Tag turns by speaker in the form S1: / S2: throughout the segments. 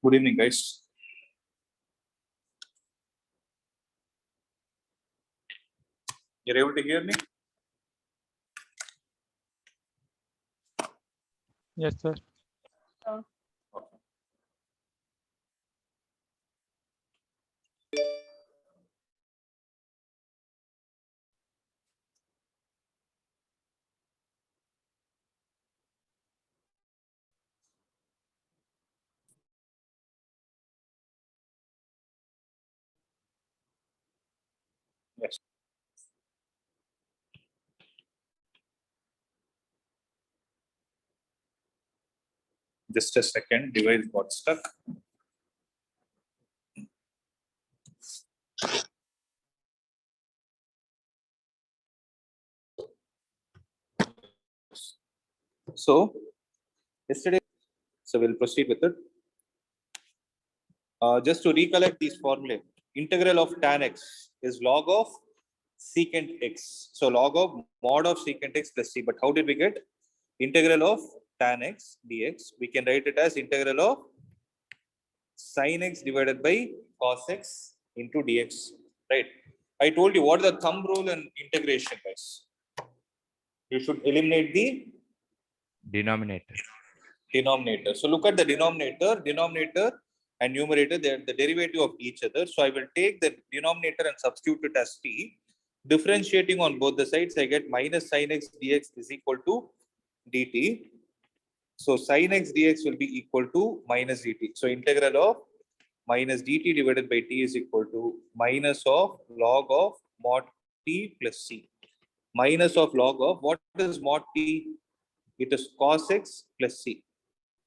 S1: Good evening, guys. You're able to hear me?
S2: Yes, sir.
S1: Okay. Yes. Just a second, device got stuck. So, yesterday, so we'll proceed with it. Just to recollect these formulae, integral of tan x is log of secant x. So, log of mod of secant x plus c. But how did we get integral of tan x dx? We can write it as integral of sin x divided by cos x into dx. Right? I told you what is the thumb rule in integration, guys. You should eliminate the
S3: denominator.
S1: So look at the denominator and numerator, they are the derivative of each other. So I will take the denominator and substitute it as t. Differentiating on both the sides, I get minus sin x dx is equal to dt. So sin x dx will be equal to minus dt. So integral of minus dt divided by t is equal to minus of log of mod t plus c. Minus of log of, what is mod t? It is cos x plus c.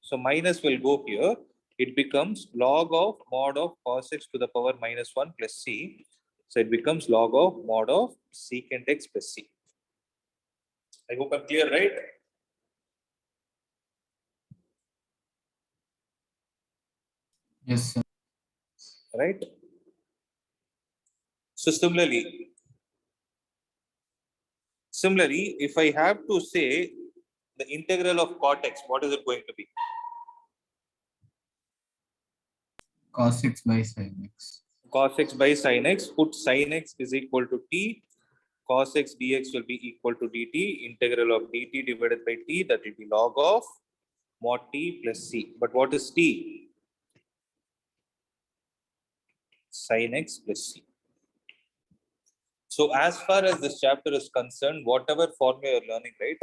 S1: So minus will go here. It becomes log of mod of cos x to the power minus 1 plus c. So it becomes log of mod of secant x plus c. I hope I'm clear, right?
S4: Yes, sir.
S1: Right? So similarly, if I have to say the integral of cot x, what is it going to be?
S4: Cos x by sin x.
S1: Cos x by sin x, put sin x is equal to t. Cos x dx will be equal to dt. Integral of dt divided by t, that will be log of mod t plus c. But what is t? Sin x plus c. So as far as this chapter is concerned, whatever formula you're learning, right,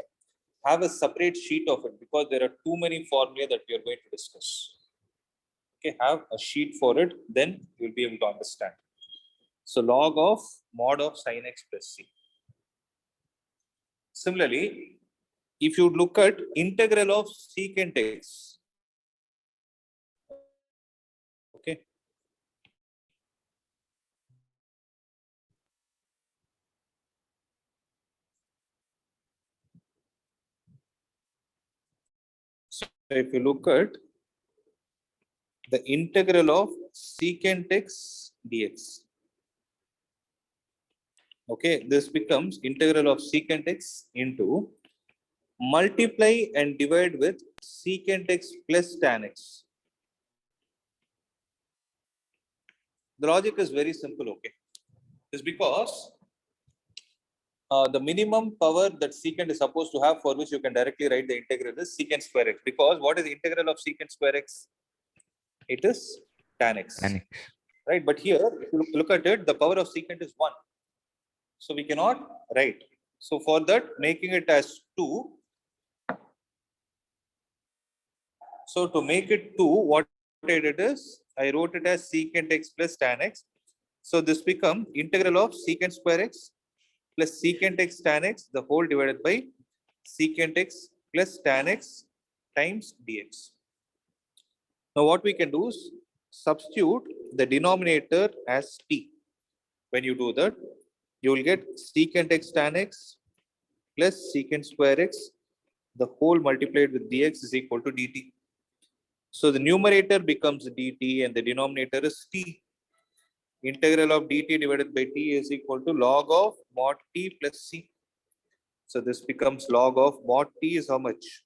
S1: have a separate sheet of it, because there are too many formulae that we are going to discuss. Okay, have a sheet for it, then you'll be able to understand. So log of mod of sin x plus c. Similarly, if you look at integral of secant x, okay, so if you look at the integral of secant x dx, okay, this becomes integral of secant x into multiply and divide with secant x plus tan x. The logic is very simple, okay? It's because the minimum power that secant is supposed to have, for which you can directly write the integral, is secant square x. Because what is the integral of secant square x? It is tan x.
S3: Tan x.
S1: Right? But here, if you look at it, the power of secant is 1. So we cannot write. So for that, making it as 2. So to make it 2, what I did is, I wrote it as secant x plus tan x. So this becomes integral of secant square x plus secant x tan x, the whole divided by secant x plus tan x times dx. Now what we can do is substitute the denominator as t. When you do that, you will get secant x tan x plus secant square x, the whole multiplied with dx is equal to dt. So the numerator becomes dt and the denominator is t. Integral of dt divided by t is equal to log of mod t plus c. So this becomes log of mod t is how much?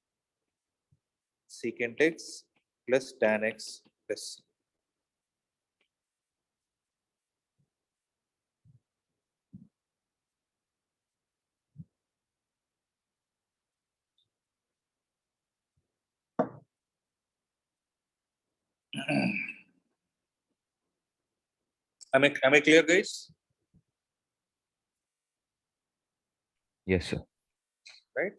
S1: Secant x plus tan x plus C. Am I clear, guys?
S3: Yes, sir.
S1: Right.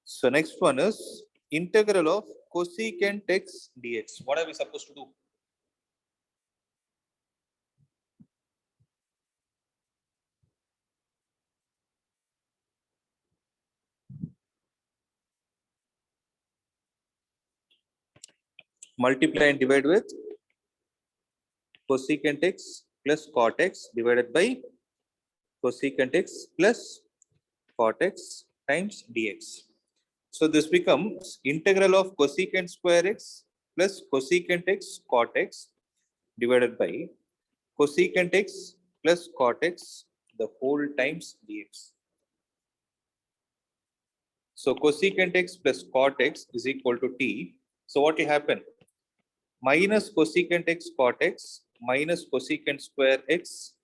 S1: So next one is integral of cosecant x dx. What are we supposed to do? Multiply and divide with cosecant x plus cot x divided by cosecant x plus cot x times dx. So this becomes integral of cosecant square x plus cosecant x cot x divided by cosecant x plus cot x the whole times dx. So cosecant x plus cot x is equal to t. So what will happen? Minus cosecant x cot x minus cosecant square x,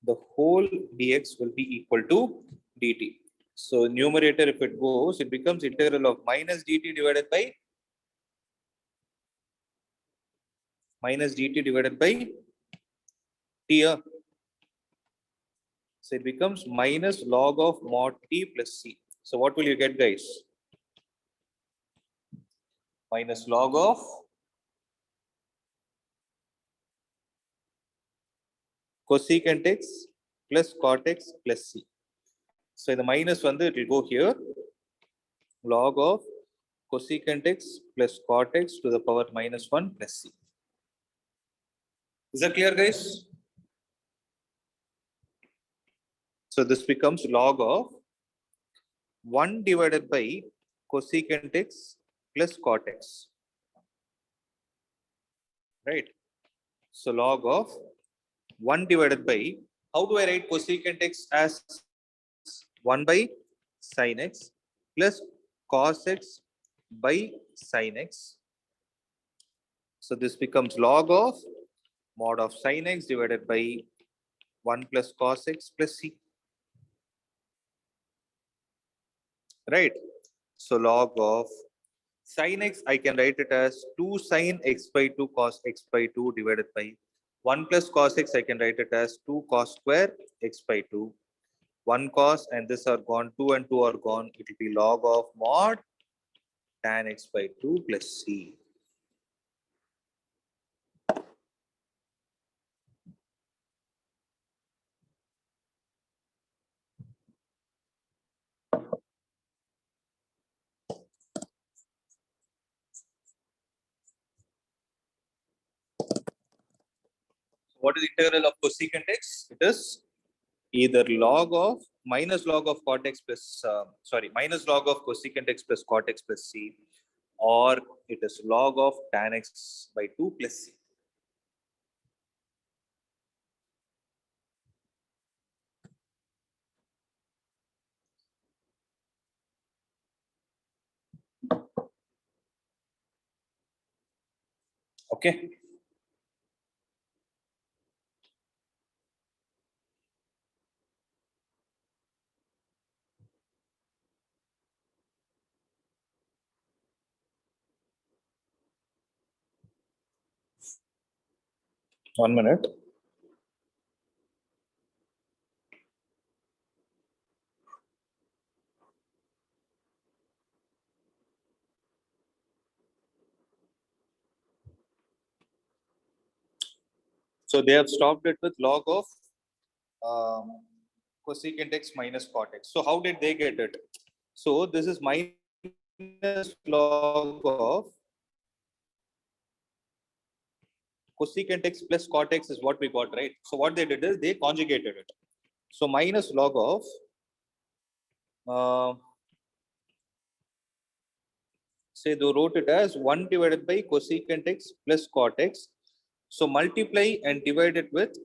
S1: the whole dx will be equal to dt. So numerator, if it goes, it becomes integral of minus dt divided by t. So it becomes minus log of mod t plus c. So what will you get, guys? Minus log of cosecant x plus cot x plus c. So the minus one, it will go here. Log of cosecant x plus cot x to the power minus 1 plus c. Is that clear, guys? So this becomes log of 1 divided by cosecant x plus cot x. Right? So log of 1 divided by, how do I write cosecant x as 1 by sin x plus cos x by sin x. So this becomes log of mod of sin x divided by 1 plus cos x plus c. Right? So log of sin x, I can write it as 2 sin x by 2 cos x by 2 divided by 1 plus cos x, I can write it as 2 cos square x by 2. 1 cos and this are gone, 2 and 2 are gone. It will be log of mod tan x by 2 plus c. What is integral of cosecant x? It is either log of minus log of cot x plus minus log of cosecant x plus cot x plus c, or it is log of tan x by 2 plus c. Okay. One minute. So they have stopped it with log of cosecant x minus cot x. So how did they get it? So this is minus log of cosecant x plus cot x is what we got, right? So what they did is they conjugated it. So minus log of say they wrote it as 1 divided by cosecant x plus cot x. So multiply and divide it with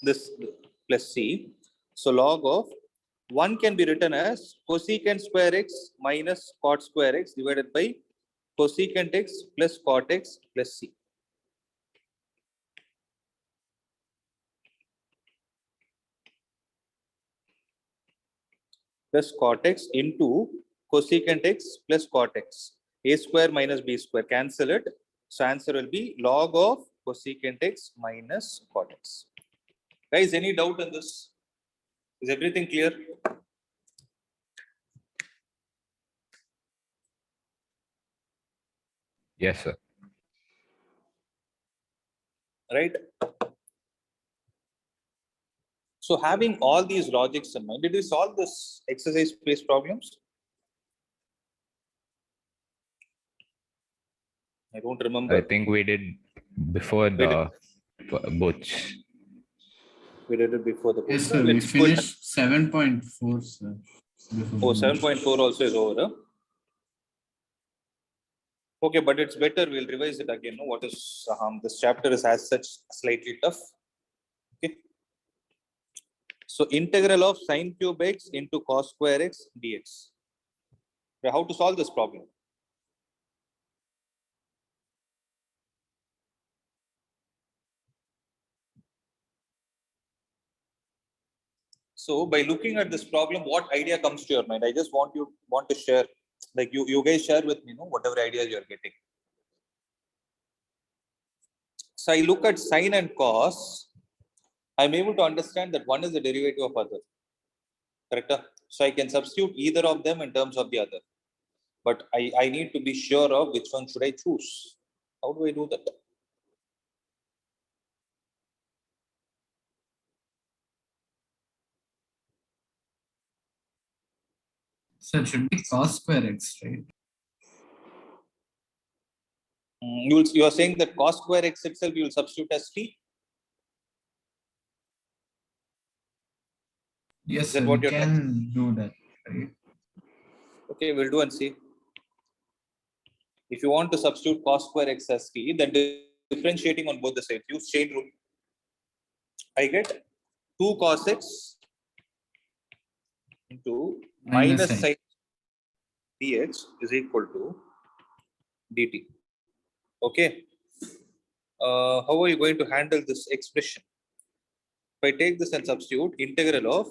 S1: this plus c. So log of One can be written as cosecant square x minus cot square x divided by cosecant x plus cot x plus c. Plus cot x into cosecant x plus cot x. A square minus b square, cancel it. So answer will be log of cosecant x minus cot x. Guys, any doubt on this? Is everything clear?
S3: Yes, sir.
S1: Right? So having all these logics in mind, did we solve this exercise-based problems? I don't remember.
S3: I think we did before the both.
S1: We did it before the
S4: Yes,
S1: board.
S4: sir. We
S1: Let's go ahead.
S4: finished 7.4, sir. Before
S1: Oh,
S4: the
S1: 7.4 also is over. Huh? Okay, but it's better. We'll revise it again. No? What is this chapter is as such slightly tough. Okay. So integral of sine cube x into cos square x dx. How to solve this problem? So by looking at this problem, what idea comes to your mind? I just want to share, like you guys share with me, whatever ideas you're getting. So I look at sine and cos. I'm able to understand that one is the derivative of other. Correct? So I can substitute either of them in terms of the other. But I need to be sure of which one should I choose. How do I do that?
S4: So it should be cos square x, right?
S1: You are saying that cos square x itself you will substitute as t?
S4: Yes,
S1: Is that
S4: sir.
S1: what
S4: We
S1: you're trying?
S4: can do that, right?
S1: Okay, we'll do and see. If you want to substitute cos square x as t, then differentiating on both the sides, use chain rule. I get 2 cos x into minus
S4: Minus
S1: sin dx is equal to dt. Okay. How are you going to handle this expression? If I take this and substitute integral of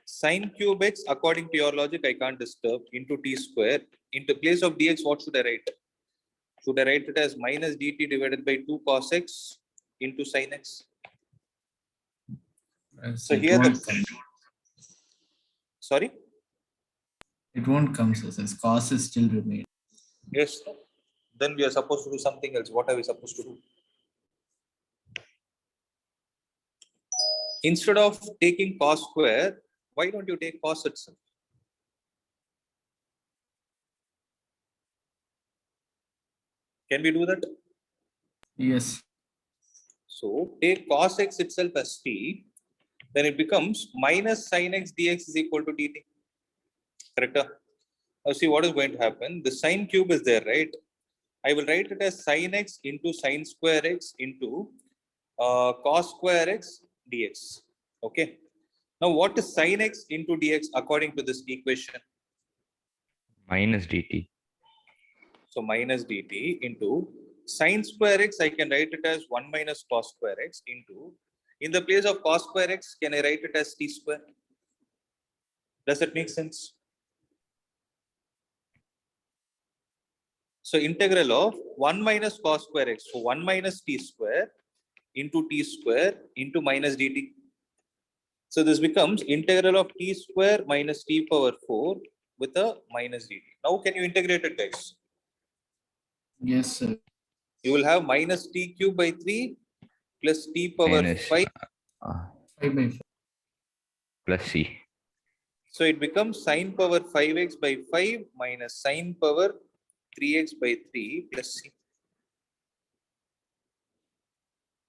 S1: sine cube x, according to your logic, I can't disturb, into t square. Into place of dx, what should I write? Should I write it as minus dt divided by 2 cos x into sin x? So
S4: it
S1: here
S4: won't
S1: the
S4: come.
S1: sorry.
S4: It won't come, sir. Says cos is still remain.
S1: Yes. Then we are supposed to do something else. What are we supposed to do? Instead of taking cos square, why don't you take cos itself? Can we do that?
S4: Yes.
S1: So take cos x itself as t, then it becomes minus sin x dx is equal to dt. Correct? Now see what is going to happen. The sine cube is there, right? I will write it as sin x into sin square x into cos square x dx. Okay. Now what is sin x into dx according to this equation?
S3: Minus dt.
S1: So minus dt into sin square x, I can write it as 1 minus cos square x into, in the place of cos square x, can I write it as t square? Does that make sense? So integral of 1 minus cos square x, so 1 minus t square into minus dt. So this becomes integral of t square minus t power 4 with a minus dt. Now can you integrate it, guys?
S4: Yes, sir.
S1: You will have minus t cube by 3 plus t power
S3: Minus
S1: 5.
S4: 5/5.
S3: plus c.
S1: So it becomes sine power 5x by 5 minus sine power 3x by 3 plus c.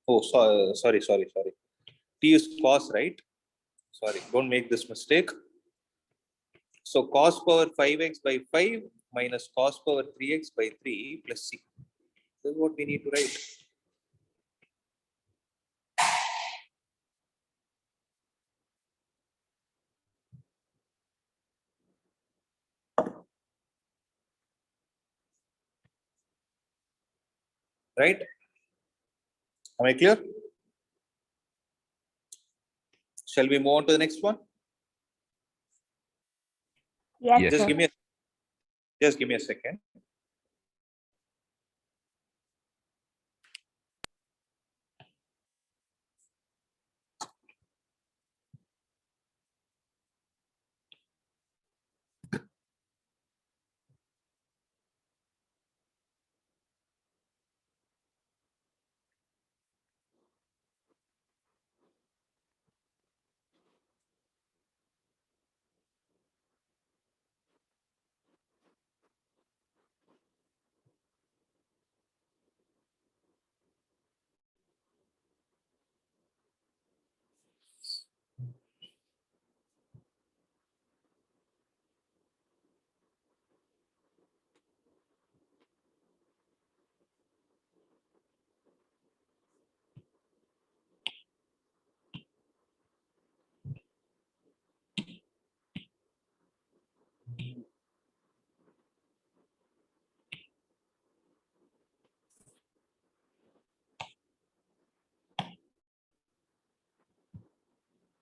S1: Oh, sorry. T is cos, right? Sorry, don't make this mistake. So cos power 5x by 5 minus cos power 3x by 3 plus c. This is what we need to write. right? Am I clear? Shall we move on to the next one?
S2: Yes,
S3: Yes.
S2: sir.
S1: Just give me a second.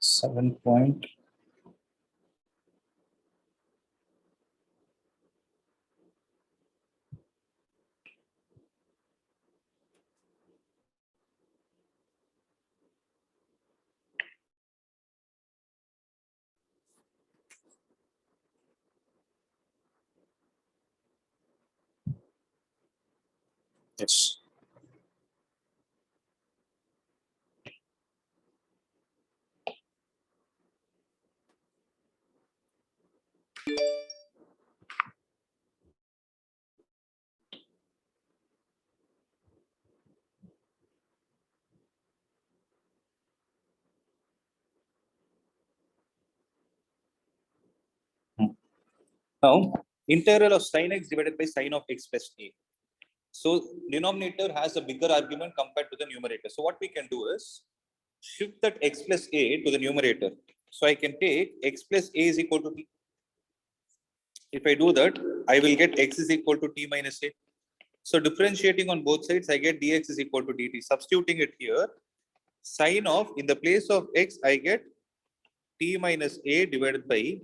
S1: Seven point. Yes. Now, integral of sin x divided by sin of x plus a. So denominator has a bigger argument compared to the numerator. So what we can do is shift that x plus a to the numerator. So I can take x plus a is equal to t. If I do that, I will get x is equal to t minus a. So differentiating on both sides, I get dx is equal to dt. Substituting it here, sin of, in the place of x, I get t minus a divided by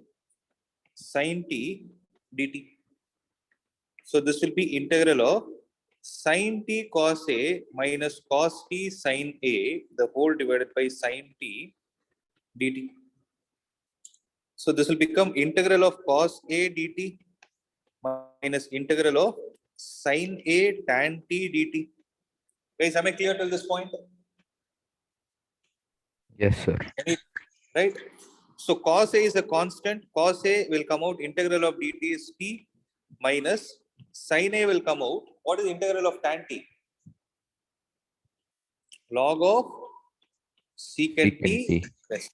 S1: sin t dt. So this will be integral of sin t cos a minus cos t sin a, the whole divided by sin t dt. So this will become integral of cos a dt minus integral of sin a tan t dt. Guys, am I clear till this point?
S3: Yes, sir.
S1: Right? So cos a is a constant. Cos a will come out. Integral of dt is t minus sin a will come out. What is integral of tan t? Log of secant
S3: Secant
S1: t.
S3: t.
S1: Yes.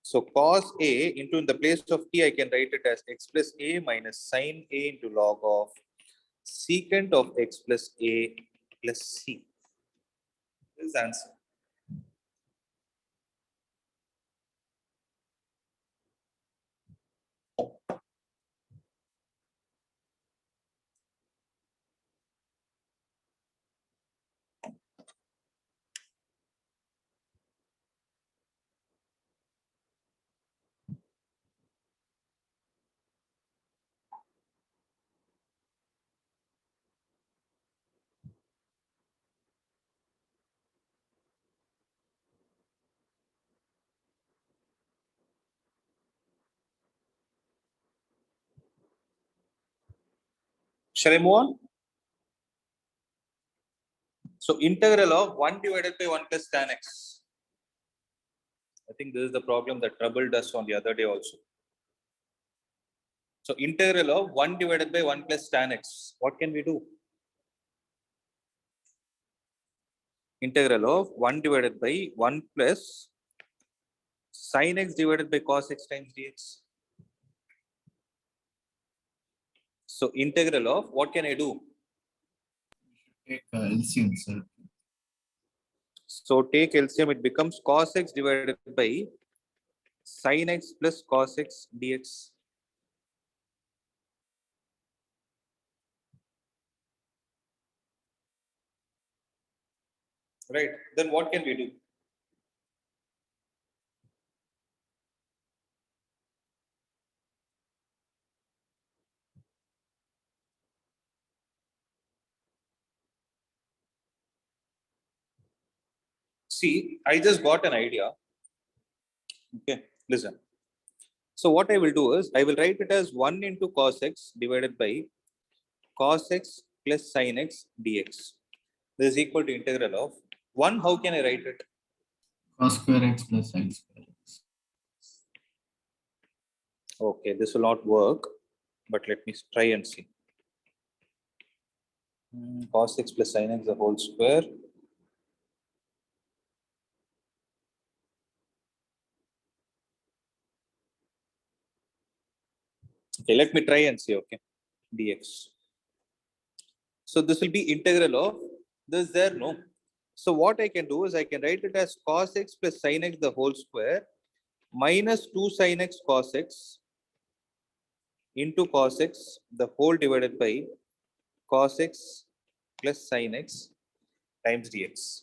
S1: So cos a into, in the place of t, I can write it as x plus a minus sin a into log of secant of x plus a plus c. This is the answer. Shall I move on? So integral of 1 divided by 1 plus tan x. I think this is the problem that troubled us on the other day also. So integral of 1 divided by 1 plus tan x. What can we do? Integral of 1 divided by 1 plus sin x divided by cos x times dx. So integral of, what can I do?
S4: Take LCM, sir.
S1: So take LCM, it becomes cos x divided by sin x plus cos x dx. right? Then what can we do? See, I just got an idea. Okay, listen. So what I will do is I will write it as 1 into cos x divided by cos x plus sin x dx. This is equal to integral of 1. How can I write it?
S4: Cos square x plus sin square x.
S1: Okay, this will not work, but let me try and see. Cos x plus sin x the whole square. Okay, let me try and see. Okay, dx. So this will be integral of this there, no? So what I can do is I can write it as cos x plus sin x the whole square minus 2 sin x cos x into cos x the whole divided by cos x plus sin x times dx.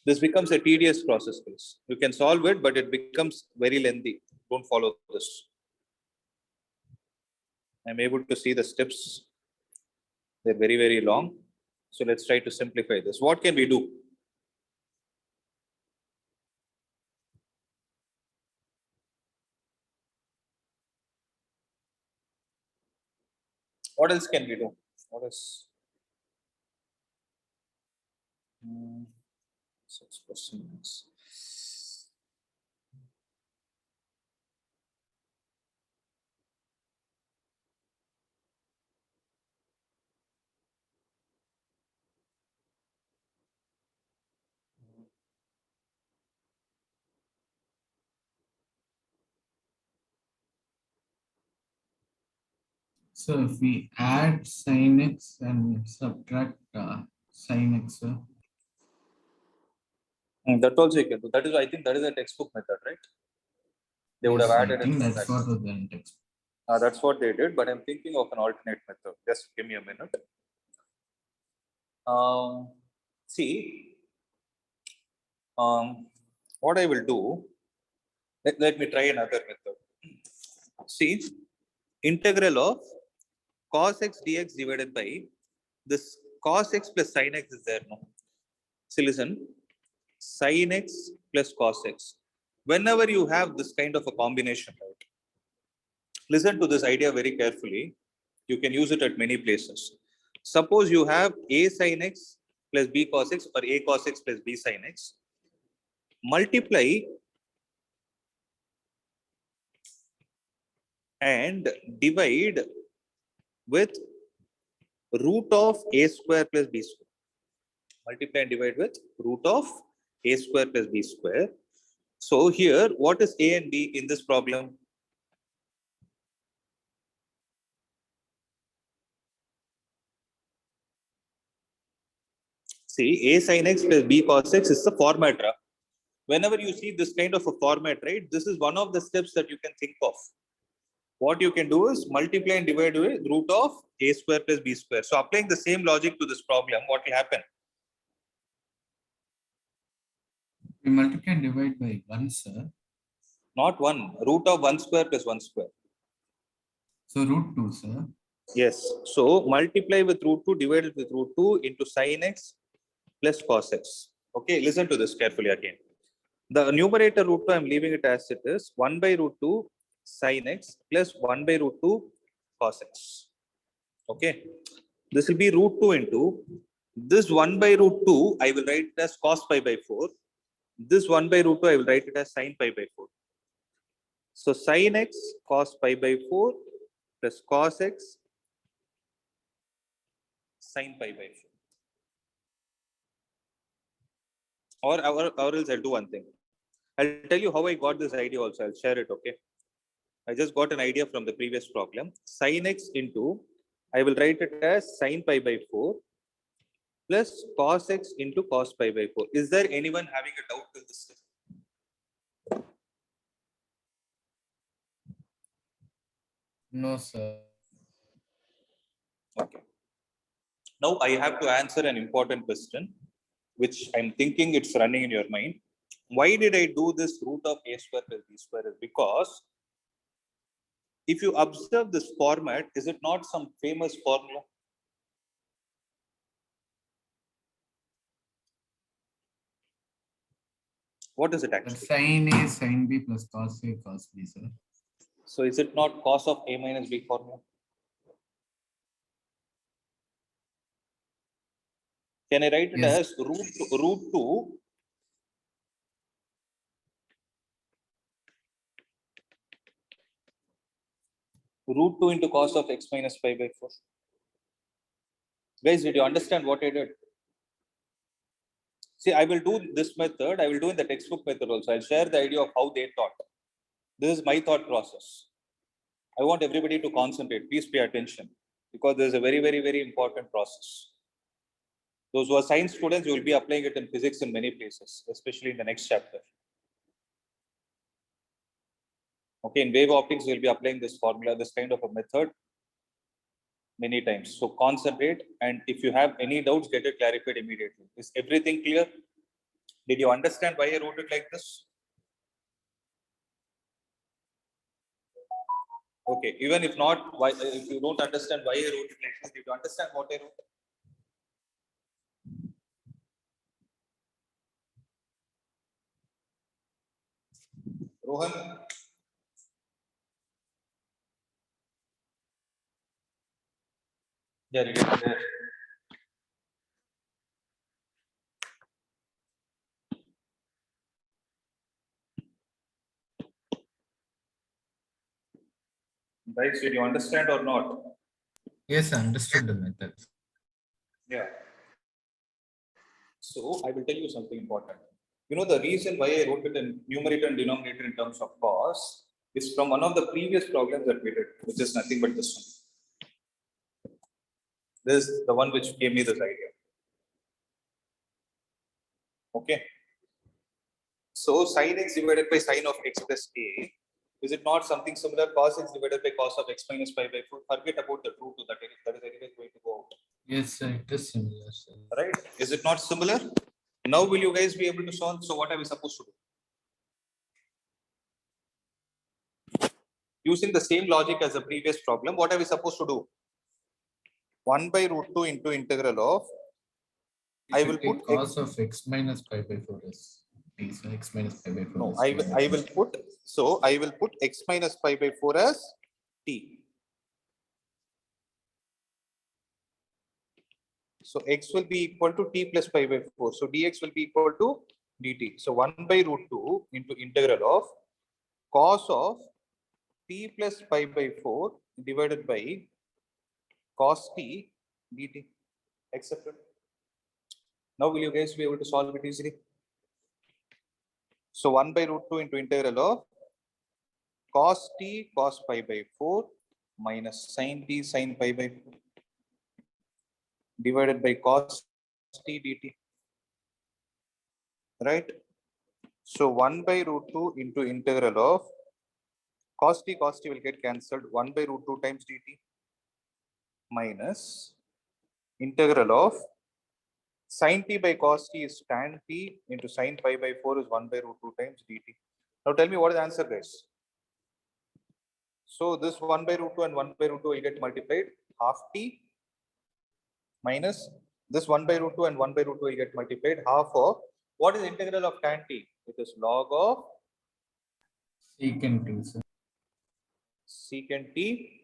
S1: This becomes a tedious process, guys. You can solve it, but it becomes very lengthy. Don't follow this. I'm able to see the steps. They're very, very long. So let's try to simplify this. What can we do? What else can we do? What is 6%?
S4: So if we add sin x and subtract sin x,
S1: That also you can do. That is, I think, that is a textbook method, right? They would have
S4: yes, I
S1: added and
S4: think that's what
S1: subtracted.
S4: was the text.
S1: That's what they did, but I'm thinking of an alternate method. Just give me a minute. See, what I will do, let me try another method. See, integral of cos x dx divided by this cos x plus sin x is there, no? See, listen, sin x plus cos x. Whenever you have this kind of a combination, right? Listen to this idea very carefully. You can use it at many places. Suppose you have a sin x plus b cos x or a cos x plus b sin x. Multiply and divide with root of a square plus b square. Multiply and divide with root of a square plus b square. So here, what is a and b in this problem? See, a sin x plus b cos x is the format. Whenever you see this kind of a format, right, this is one of the steps that you can think of. What you can do is multiply and divide with root of a square plus b square. So applying the same logic to this problem, what will happen?
S4: We multiply and divide by 1, sir.
S1: Not 1, root of 1 square plus 1 square.
S4: So root 2, sir.
S1: Yes. So multiply with root 2 divided with root 2 into sin x plus cos x. Okay, listen to this carefully again. The numerator root 2, I'm leaving it as it is. 1 by root 2 sin x plus 1 by root 2 cos x. Okay. This will be root 2 into this 1 by root 2, I will write it as cos pi by 4. This 1 by root 2, I will write it as sin pi by 4. So sin x cos pi by 4 plus cos x sin pi by 4. Or else I'll do one thing. I'll tell you how I got this idea also. I'll share it, okay? I just got an idea from the previous problem. Sin x into, I will write it as sin pi by 4 plus cos x into cos pi by 4. Is there anyone having a doubt till this?
S4: No, sir.
S1: Okay. Now I have to answer an important question, which I'm thinking it's running in your mind. Why did I do this root of a square plus b square? Is because if you observe this format, is it not some famous formula? What is it
S4: The
S1: actually?
S4: sin A, sin B plus cos A, cos B, sir.
S1: So is it not cos of a minus b formula? Can I write it
S4: Yes.
S1: as root 2 root 2 into cos of x minus 5 by 4? Guys, did you understand what I did? See, I will do this method. I will do in the textbook method also. I'll share the idea of how they taught. This is my thought process. I want everybody to concentrate. Please pay attention because this is a very, very, very important process. Those who are science students, you will be applying it in physics in many places, especially in the next chapter. Okay, in wave optics, you'll be applying this formula, this kind of a method many times. So concentrate, and if you have any doubts, get it clarified immediately. Is everything clear? Did you understand why I wrote it like this? Okay, even if not, why if you don't understand why I wrote it like this, did you understand what I wrote? Rohan? Yeah, you get there. Guys, did you understand or not?
S4: Yes, I understood the method.
S1: Yeah. So I will tell you something important. You know, the reason why I wrote it in numerator and denominator in terms of cos is from one of the previous problems that we did, which is nothing but this one. This is the one which gave me this idea. Okay. So sin x divided by sin of x plus a, is it not something similar? Cos x divided by cos of x minus 5 by 4. Forget about the root 2 that is anyway going to go out.
S4: Yes, sir, it is similar, sir.
S1: Right? Is it not similar? Now will you guys be able to solve? So what are we supposed to do? Using the same logic as the previous problem, what are we supposed to do? 1 by root 2 into integral of, I will put
S4: cos of x minus 5 by 4 is t, so x minus 5 by 4
S1: no,
S4: is
S1: I will put, so I will put x minus 5 by 4 as t. So x will be equal to t plus 5 by 4. So dx will be equal to dt. So 1 by root 2 into integral of cos of t plus 5 by 4 divided by cos t dt. Accepted. Now will you guys be able to solve it easily? So 1 by root 2 into integral of cos t cos pi by 4 minus sin t sin pi by 4 divided by cos t dt. Right? So 1 by root 2 into integral of cos t will get cancelled. 1 by root 2 times dt minus integral of sin t by cos t is tan t into sin pi by 4 is 1 by root 2 times dt. Now tell me what is the answer, guys? So this 1 by root 2 and 1 by root 2 will get multiplied. Half t minus this 1 by root 2 and 1 by root 2 will get multiplied. Half of what is integral of tan t? It is log of
S4: secant t, sir.
S1: secant t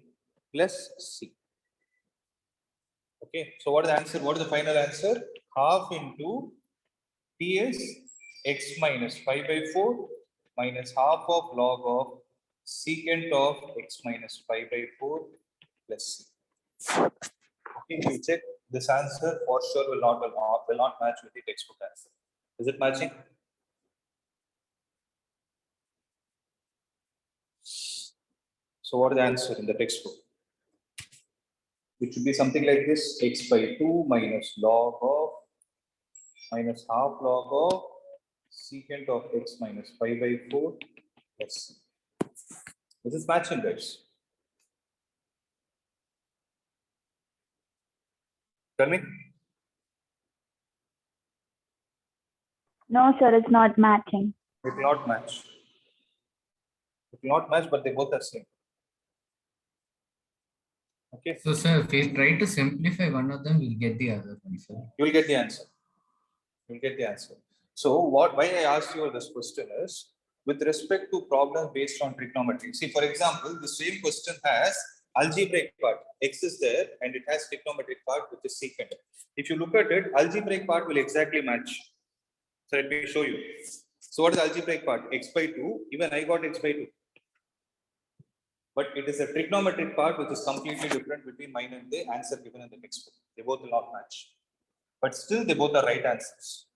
S1: plus c. Okay, so what is the answer? What is the final answer? Half into t is x minus 5 by 4 minus half of log of secant of x minus 5 by 4 plus c. Okay, you check this answer for sure will not match with the textbook answer. Is it matching? So what is the answer in the textbook? It should be something like this: x by 2 minus log of minus half log of secant of x minus 5 by 4 plus c. This is matching, guys. Tell me.
S2: No, sir, it's not matching.
S1: It will not match. It will not match, but they both are same. Okay,
S4: So, sir, if we try to simplify one of them, we'll get the other one, sir.
S1: you will get the answer. You'll get the answer. So why I asked you this question is with respect to problems based on trigonometry. See, for example, the same question has algebraic part. X is there and it has trigonometric part which is secant. If you look at it, algebraic part will exactly match. So let me show you. So what is algebraic part? X by 2. Even I got x by 2. But it is a trigonometric part which is completely different between mine and the answer given in the textbook. They both will not match. But still they both are right answers.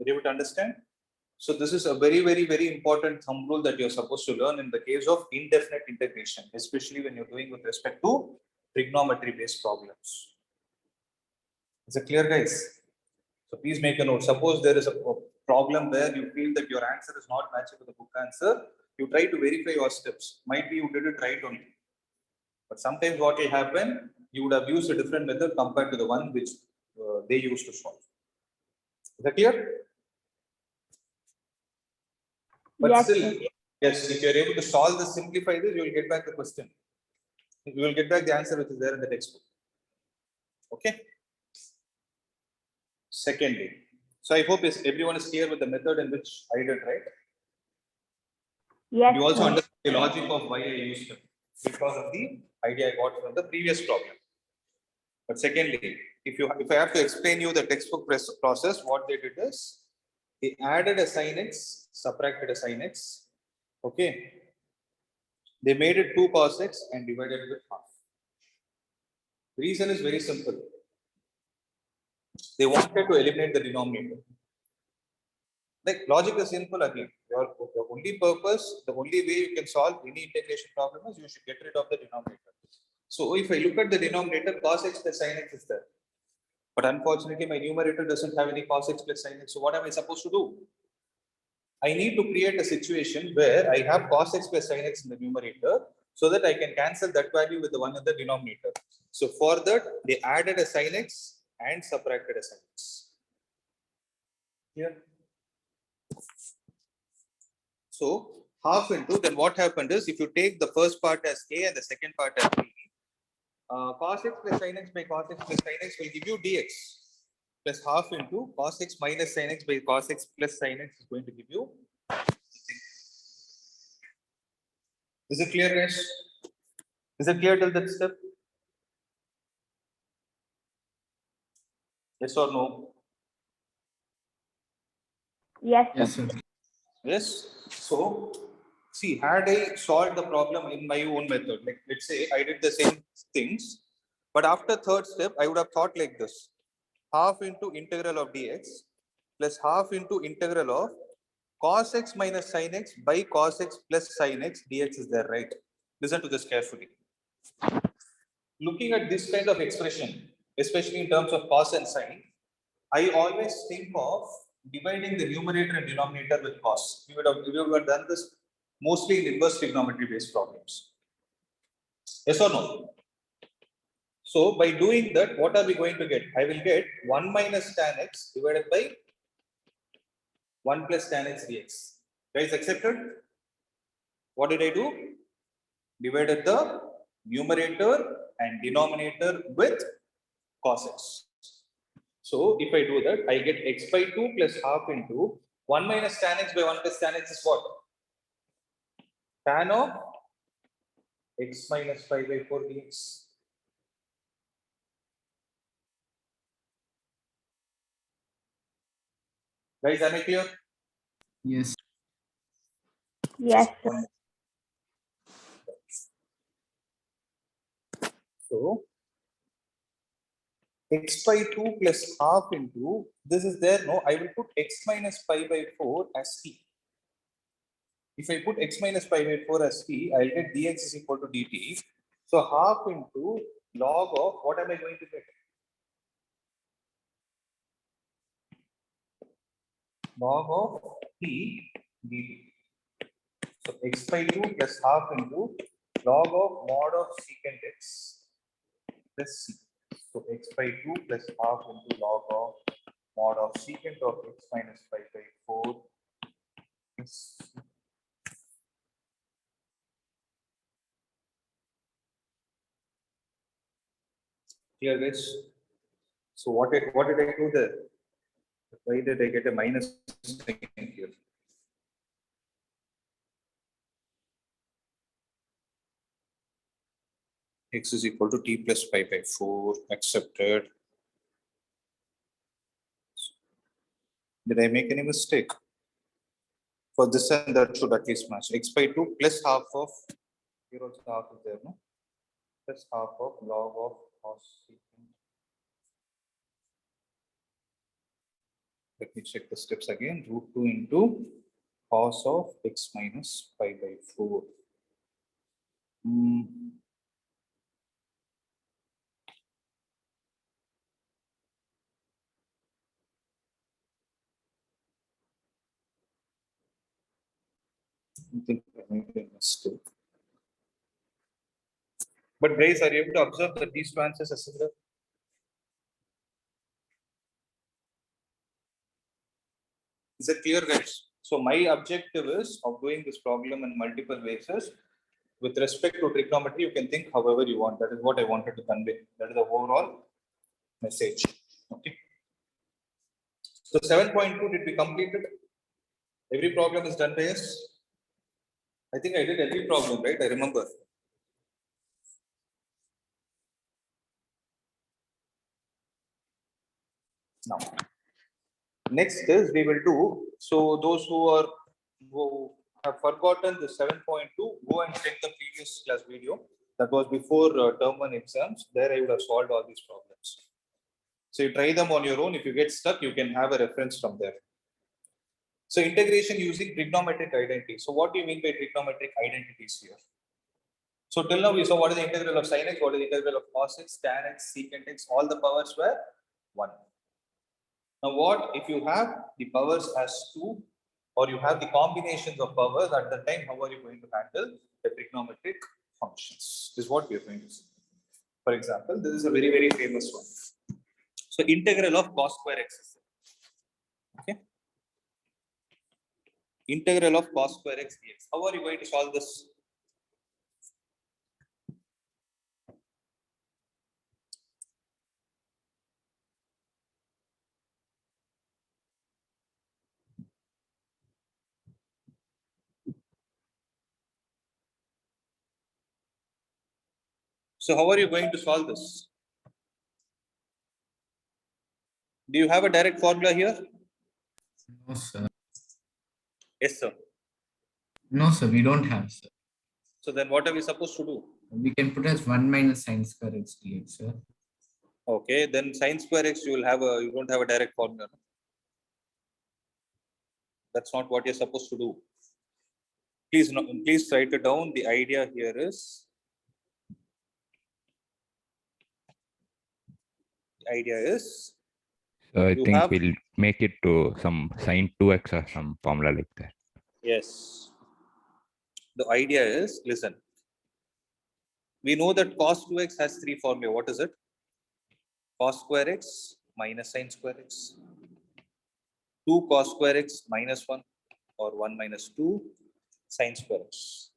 S1: Are you able to understand? So this is a very, very, very important thumb rule that you're supposed to learn in the case of indefinite integration, especially when you're doing with respect to trigonometry based problems. Is it clear, guys? So please make a note. Suppose there is a problem where you feel that your answer is not matching with the book answer, you try to verify your steps. Might be you did it right only. But sometimes what will happen, you would have used a different method compared to the one which they used to solve. Is that clear? But
S2: Yes,
S1: still,
S2: sir.
S1: yes, if you're able to solve this, simplify this, you will get back the question. You will get back the answer which is there in the textbook. Okay. Secondly, so I hope everyone is clear with the method in which I did, right?
S2: Yes,
S1: You also
S2: sir.
S1: understand the logic of why I used it because of the idea I got from the previous problem. But secondly, if I have to explain you the textbook process, what they did is they added a sin x, subtracted a sin x. Okay. They made it 2 cos x and divided it with half. The reason is very simple. They wanted to eliminate the denominator. Like logic is simple again. Your only purpose, the only way you can solve any integration problem is you should get rid of the denominator. So if I look at the denominator, cos x plus sin x is there. But unfortunately, my numerator doesn't have any cos x plus sin x. So what am I supposed to do? I need to create a situation where I have cos x plus sin x in the numerator so that I can cancel that value with the one in the denominator. So for that, they added a sin x and subtracted a sin x. Here. So half into, then what happened is if you take the first part as a and the second part as b, cos x plus sin x by cos x plus sin x will give you dx plus half into cos x minus sin x by cos x plus sin x is going to give you. Is it clear, guys? Is it clear till that step? Yes or no?
S2: Yes,
S4: Yes,
S2: sir.
S4: sir.
S1: Yes. So, see, had I solved the problem in my own method, like let's say I did the same things, but after third step, I would have thought like this: half into integral of dx plus half into integral of cos x minus sin x by cos x plus sin x dx is there, right? Listen to this carefully. Looking at this kind of expression, especially in terms of cos and sin, I always think of dividing the numerator and denominator with cos. We would have done this mostly in inverse trigonometry based problems. Yes or no? So by doing that, what are we going to get? I will get 1 minus tan x divided by 1 plus tan x dx. Guys, accepted? What did I do? Divided the numerator and denominator with cos x. So if I do that, I get x by 2 plus half into 1 minus tan x by 1 plus tan x is what? Tan of x minus 5 by 4 dx. Guys, am I clear?
S4: Yes.
S2: Yes, sir.
S1: So x by 2 plus half into, this is there, no? I will put x minus pi by 4 as t. If I put x minus pi by 4 as t, I'll get dx is equal to dt. So half into log of, what am I going to get? Log of t dt. So x by 2 plus half into log of mod of secant x plus c. So x by 2 plus half into log of mod of secant of x minus 5 by 4. Is clear, guys? So what did I do there? Why did I get a minus sign here? X is equal to t plus 5 by 4, accepted. Did I make any mistake? For this and that should at least match. X by 2 plus half of, here also half is there, no? Plus half of log of cos secant. Let me check the steps again. Root 2 into cos of x minus 5 by 4. I think I made a mistake. But guys, are you able to observe that these two answers are similar? Is it clear, guys? So my objective is of doing this problem in multiple ways is, with respect to trigonometry, you can think however you want. That is what I wanted to convey. That is the overall message. Okay. So 7.2 did we completed? Every problem is done by us. I think I did every problem, right? I remember. Now, next is we will do. So those who have forgotten the 7.2, go and check the previous class video. That was before term 1 exams. There I would have solved all these problems. So you try them on your own. If you get stuck, you can have a reference from there. So integration using trigonometric identity. So what do you mean by trigonometric identities here? So till now we saw what is the integral of sin x, what is the integral of cos x, tan x, secant x, all the powers were 1. Now what if you have the powers as 2 or you have the combinations of powers at the time, how are you going to handle the trigonometric functions? This is what we are going to see. For example, this is a very, very famous one. So integral of cos square x. Okay. Integral of cos square x dx. How are you going to solve this? So how are you going to solve this? Do you have a direct formula here?
S4: No, sir.
S1: Yes, sir.
S4: No, sir, we don't have, sir.
S1: So then what are we supposed to do?
S4: We can put as 1 minus sin square x dx, sir.
S1: Okay, then sin square x, you don't have a direct formula. That's not what you're supposed to do. Please write it down. The idea here is,
S3: So I
S1: you
S3: think
S1: have,
S3: we'll make it to some sin 2x or some formula like that.
S1: yes. The idea is, listen, we know that cos 2x has 3 formula. What is it? Cos square x minus sin square x. 2 cos square x minus 1 or 1 minus 2 sin square x.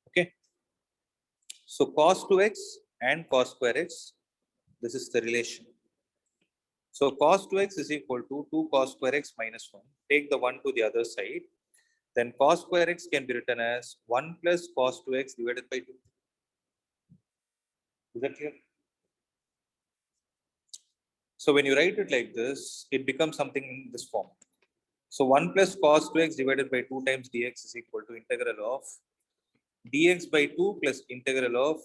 S1: Okay. So cos 2x and cos square x, this is the relation. So cos 2x is equal to 2 cos square x minus 1. Take the 1 to the other side. Then cos square x can be written as 1 plus cos 2x divided by 2. Is that clear? So when you write it like this, it becomes something in this form. So 1 plus cos 2x divided by 2 times dx is equal to integral of dx by 2 plus integral of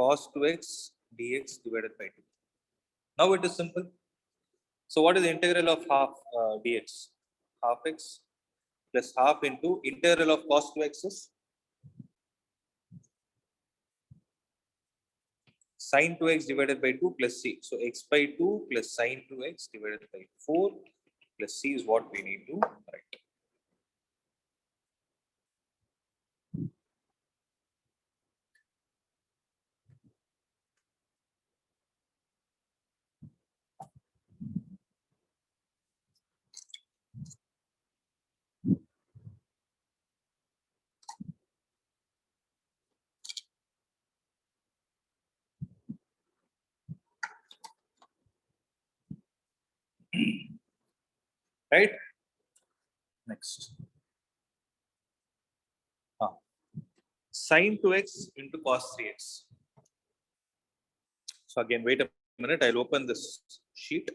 S1: cos 2x dx divided by 2. Now it is simple. So what is the integral of half dx? Half x plus half into integral of cos 2x is sin 2x divided by 2 plus c. So x by 2 plus sin 2x divided by 4 plus c is what we need to write. right? Next. Sin 2x into cos 3x. So again, wait a minute. I'll open this sheet.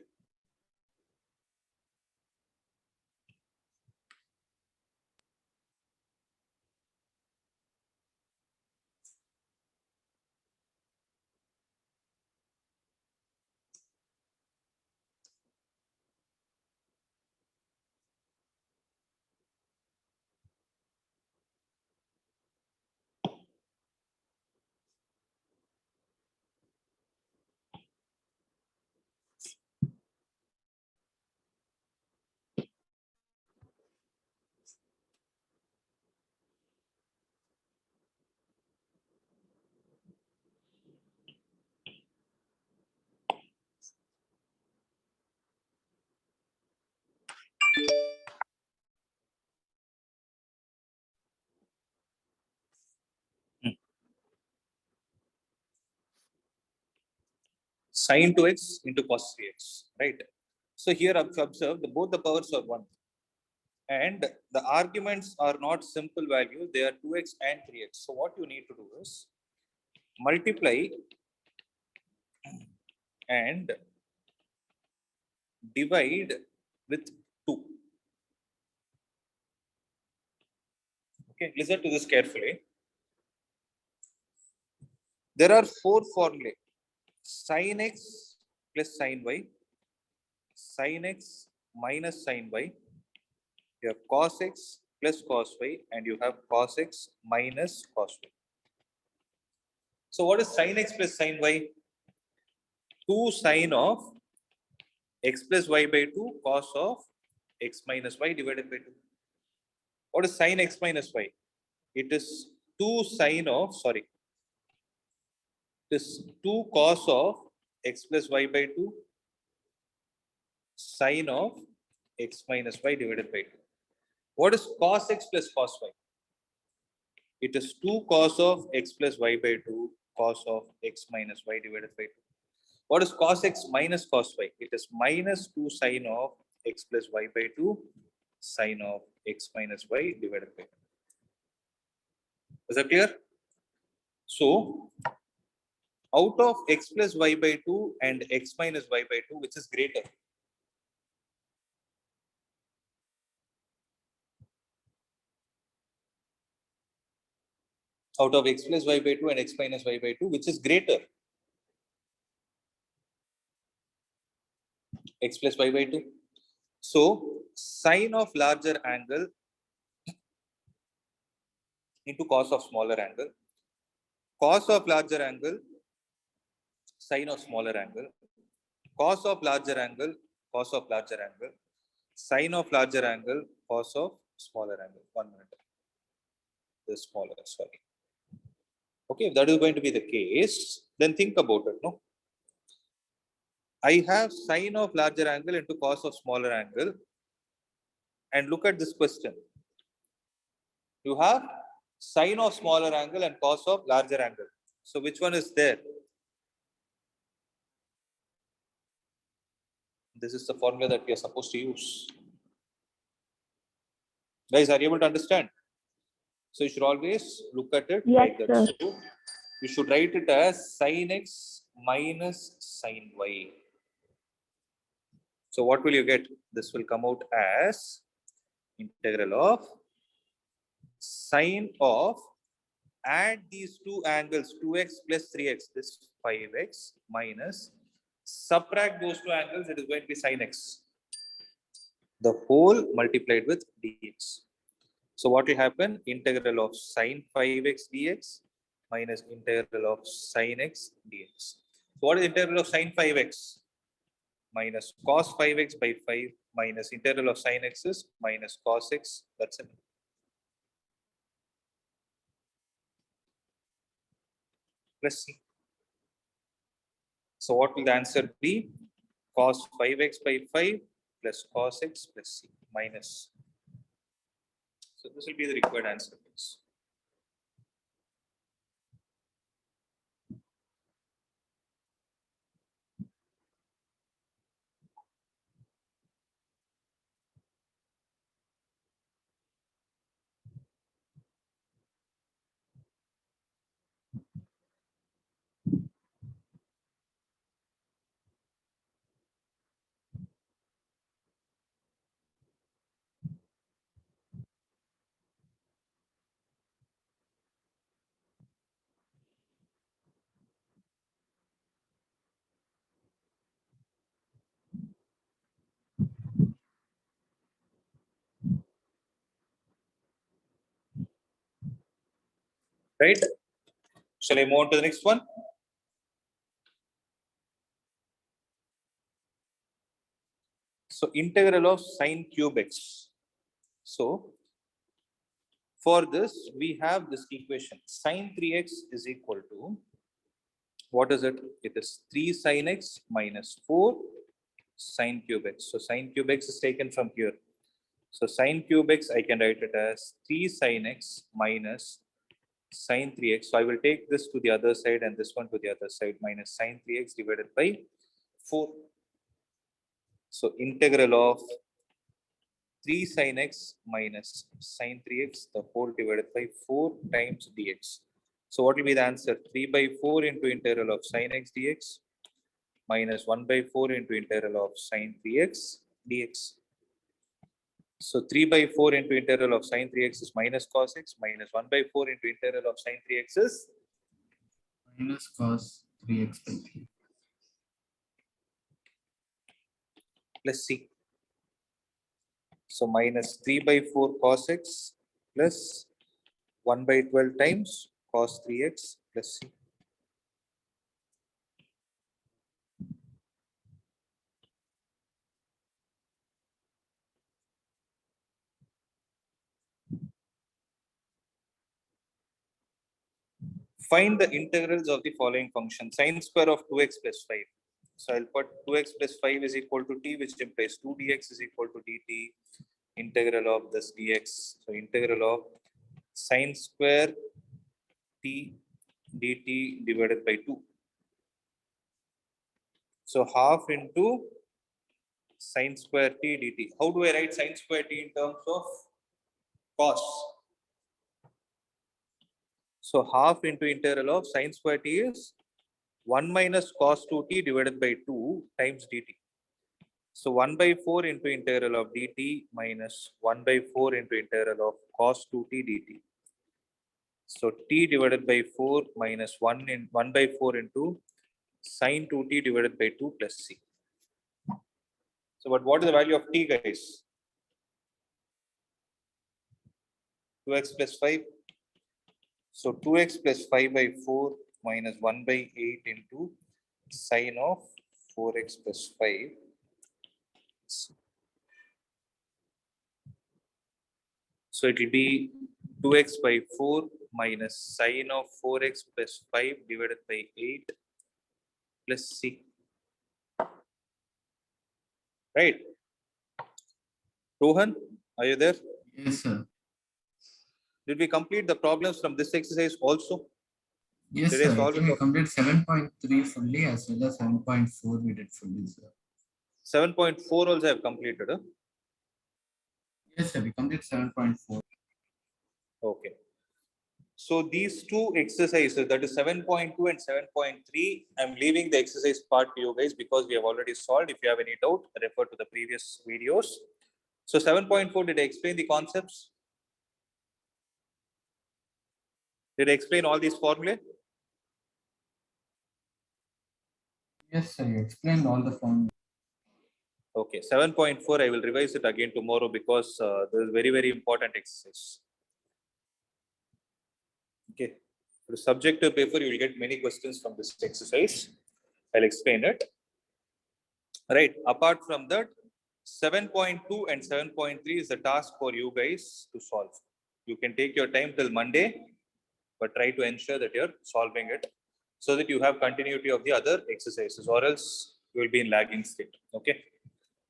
S1: Sin 2x into cos 3x, right? So here observe both the powers are 1. And the arguments are not simple values, they are 2x and 3x. So what you need to do is multiply and divide with 2. Okay, listen to this carefully. There are 4 formulae: sin x plus sin y, sin x minus sin y, you have cos x plus cos y, and you have cos x minus cos y. So what is sin x plus sin y? 2 sine of x plus y by 2 cos of x minus y divided by 2. What is sin x minus y? It is 2 sine of, sorry, it is 2 cos of x plus y by 2 sine of x minus y divided by 2. What is cos x plus cos y? It is 2 cos of x plus y by 2 cos of x minus y divided by 2. What is cos x minus cos y? It is minus 2 sine of x plus y by 2 sine of x minus y divided by 2. Is that clear? So, out of x plus y by 2 and x minus y by 2, which is greater? Out of x plus y by 2 and x minus y by 2, which is greater? X plus y by 2. So, sine of larger angle into cos of smaller angle, cos of larger angle, sine of smaller angle, cos of larger angle, cos of larger angle, sine of larger angle, cos of smaller angle. 1 minute. This smaller, sorry. Okay, if that is going to be the case, then think about it. No, I have sine of larger angle into cos of smaller angle, and look at this question. You have sine of smaller angle and cos of larger angle. So which one is there? This is the formula that we are supposed to use. Guys, are you able to understand? So you should always look at it
S2: Yes,
S1: like that.
S2: sir.
S1: So you should write it as sin x minus sin y. So what will you get? This will come out as integral of sine of, add these two angles, 2x plus 3x, this 5x minus, subtract those two angles, it is going to be sin x. The whole multiplied with dx. So what will happen? Integral of sin 5x dx minus integral of sin x dx. So what is integral of sin 5x? Minus cos 5x by 5 minus integral of sin x is minus cos x. That's it. Plus c. So what will the answer be? Cos 5x by 5 plus cos x plus c minus. So this will be the required answer. Right? Shall I move on to the next one? So integral of sine cube x. So for this, we have this equation. Sine 3x is equal to, what is it? It is 3 sine x minus 4 sine cube x. So sine cube x is taken from here. So sine cube x, I can write it as 3 sine x minus sine 3x. So I will take this to the other side and this one to the other side, minus sine 3x divided by 4. So integral of 3 sin x minus sine 3x, the whole divided by 4 times dx. So what will be the answer? 3 by 4 into integral of sin x dx minus 1 by 4 into integral of sine 3x dx. So 3 by 4 into integral of sine 3x is minus cos x, minus 1 by 4 into integral of sine 3x is
S4: minus cos 3x by 3.
S1: plus c. So minus 3 by 4 cos x plus 1 by 12 times cos 3x plus c. Find the integrals of the following function. Sine square of 2x plus 5. So I'll put 2x plus 5 is equal to t, which implies 2 dx is equal to dt. Integral of this dx. So integral of sine square t dt divided by 2. So half into sine square t dt. How do I write sine square t in terms of cos? So half into integral of sine square t is 1 minus cos 2t divided by 2 times dt. So 1 by 4 into integral of dt minus 1 by 4 into integral of cos 2t dt. So t divided by 4 minus 1 by 4 into sine 2t divided by 2 plus c. So but what is the value of t, guys? 2x plus 5. So 2x plus 5 by 4 minus 1 by 8 into sine of 4x plus 5. So it will be 2x by 4 minus sine of 4x plus 5 divided by 8 plus c. Right? Rohan, are you there?
S4: Yes, sir.
S1: Did we complete the problems from this exercise also?
S4: Yes,
S1: Did I
S4: sir. I
S1: solve
S4: think
S1: it?
S4: we completed 7.3 fully as well as 7.4 we did fully, sir.
S1: 7.4 also have completed. Huh?
S4: Yes, sir. We completed 7.4.
S1: Okay. So these two exercises, that is 7.2 and 7.3, I'm leaving the exercise part to you guys because we have already solved. If you have any doubt, refer to the previous videos. So 7.4, did I explain the concepts? Did I explain all these formulae?
S4: Yes, sir. You explained all the form.
S1: Okay, 7.4, I will revise it again tomorrow because this is very, very important exercise. Okay, for the subjective paper, you will get many questions from this exercise. I'll explain it. Right, apart from that, 7.2 and 7.3 is the task for you guys to solve. You can take your time till Monday, but try to ensure that you're solving it so that you have continuity of the other exercises, or else you will be in lagging state. Okay,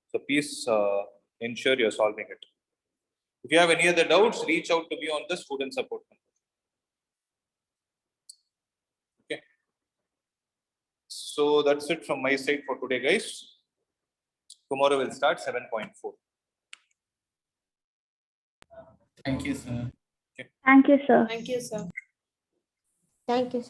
S1: so please ensure you're solving it. If you have any other doubts, reach out to me on the student support number. Okay, so that's it from my side for today, guys. Tomorrow we'll start 7.4.
S4: Thank you, sir.
S2: Thank you, sir.
S5: Thank you, sir.
S6: Thank you.